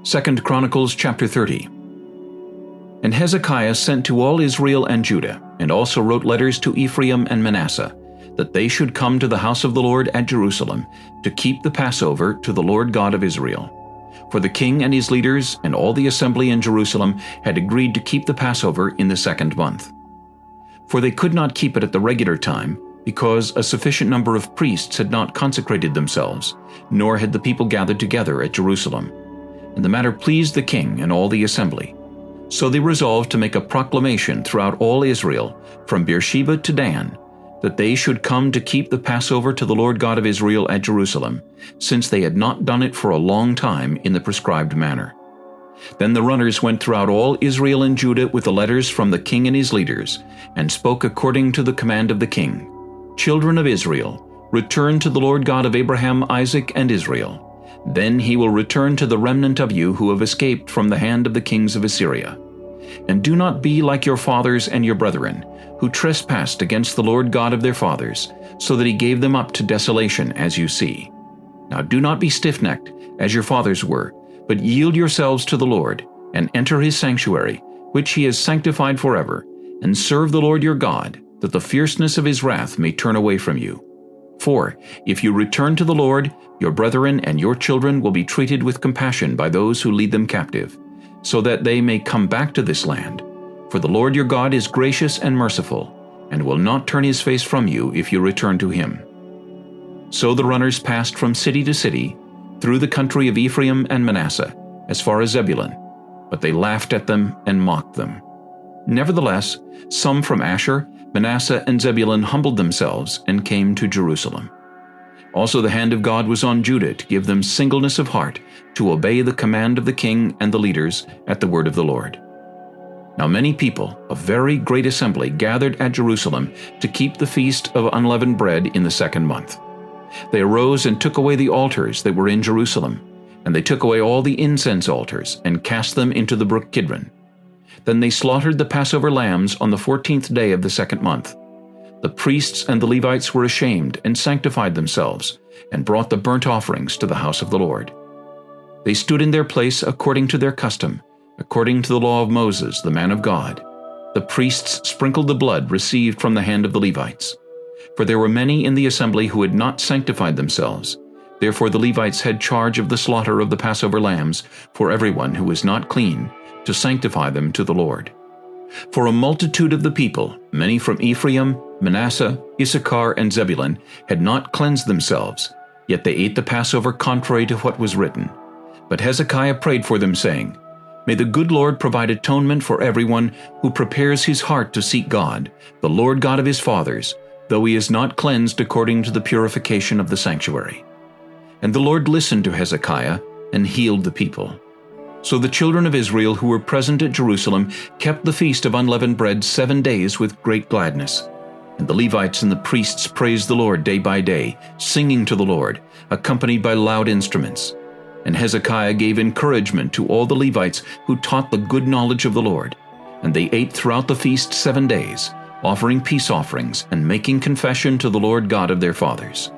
2 Chronicles chapter 30. And Hezekiah sent to all Israel and Judah, and also wrote letters to Ephraim and Manasseh, that they should come to the house of the Lord at Jerusalem, to keep the Passover to the Lord God of Israel. For the king and his leaders and all the assembly in Jerusalem had agreed to keep the Passover in the 2nd month. For they could not keep it at the regular time, because a sufficient number of priests had not consecrated themselves, nor had the people gathered together at Jerusalem. And the matter pleased the king and all the assembly. So they resolved to make a proclamation throughout all Israel, from Beersheba to Dan, that they should come to keep the Passover to the Lord God of Israel at Jerusalem, since they had not done it for a long time in the prescribed manner. Then the runners went throughout all Israel and Judah with the letters from the king and his leaders, and spoke according to the command of the king. Children of Israel, return to the Lord God of Abraham, Isaac, and Israel. Then he will return to the remnant of you who have escaped from the hand of the kings of Assyria. And do not be like your fathers and your brethren, who trespassed against the Lord God of their fathers, so that he gave them up to desolation, as you see. Now do not be stiff-necked, as your fathers were, but yield yourselves to the Lord, and enter his sanctuary, which he has sanctified forever, and serve the Lord your God, that the fierceness of his wrath may turn away from you. For if you return to the Lord, your brethren and your children will be treated with compassion by those who lead them captive, so that they may come back to this land. For the Lord your God is gracious and merciful, and will not turn his face from you if you return to him. So the runners passed from city to city, through the country of Ephraim and Manasseh, as far as Zebulun, but they laughed at them and mocked them. Nevertheless, some from Asher, Manasseh, and Zebulun humbled themselves and came to Jerusalem. Also the hand of God was on Judah to give them singleness of heart, to obey the command of the king and the leaders at the word of the Lord. Now many people, a very great assembly, gathered at Jerusalem to keep the Feast of Unleavened Bread in the 2nd month. They arose and took away the altars that were in Jerusalem, and they took away all the incense altars and cast them into the Brook Kidron. Then they slaughtered the Passover lambs on the 14th day of the 2nd month. The priests and the Levites were ashamed and sanctified themselves, and brought the burnt offerings to the house of the Lord. They stood in their place according to their custom, according to the law of Moses, the man of God. The priests sprinkled the blood received from the hand of the Levites. For there were many in the assembly who had not sanctified themselves. Therefore the Levites had charge of the slaughter of the Passover lambs for everyone who was not clean, to sanctify them to the Lord. For a multitude of the people, many from Ephraim, Manasseh, Issachar, and Zebulun, had not cleansed themselves, yet they ate the Passover contrary to what was written. But Hezekiah prayed for them, saying, May the good Lord provide atonement for everyone who prepares his heart to seek God, the Lord God of his fathers, though he is not cleansed according to the purification of the sanctuary. And the Lord listened to Hezekiah and healed the people. So the children of Israel who were present at Jerusalem kept the Feast of Unleavened Bread 7 days with great gladness. And the Levites and the priests praised the Lord day by day, singing to the Lord, accompanied by loud instruments. And Hezekiah gave encouragement to all the Levites who taught the good knowledge of the Lord. And they ate throughout the feast 7 days, offering peace offerings and making confession to the Lord God of their fathers.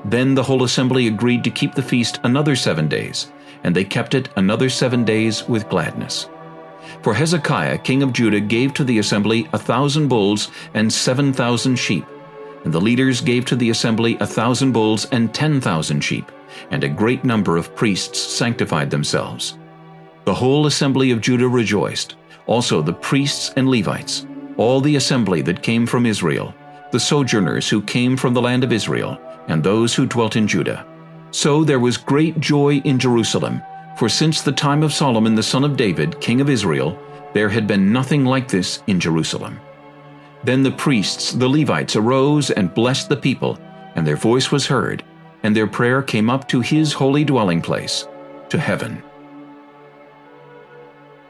Then the whole assembly agreed to keep the feast another 7 days, and they kept it another 7 days with gladness. For Hezekiah king of Judah gave to the assembly 1,000 bulls and 7,000 sheep, and the leaders gave to the assembly 1,000 bulls and 10,000 sheep, and a great number of priests sanctified themselves. The whole assembly of Judah rejoiced, also the priests and Levites, all the assembly that came from Israel, the sojourners who came from the land of Israel, and those who dwelt in Judah. So there was great joy in Jerusalem, for since the time of Solomon the son of David, king of Israel, there had been nothing like this in Jerusalem. Then the priests, the Levites, arose and blessed the people, and their voice was heard, and their prayer came up to his holy dwelling place, to heaven.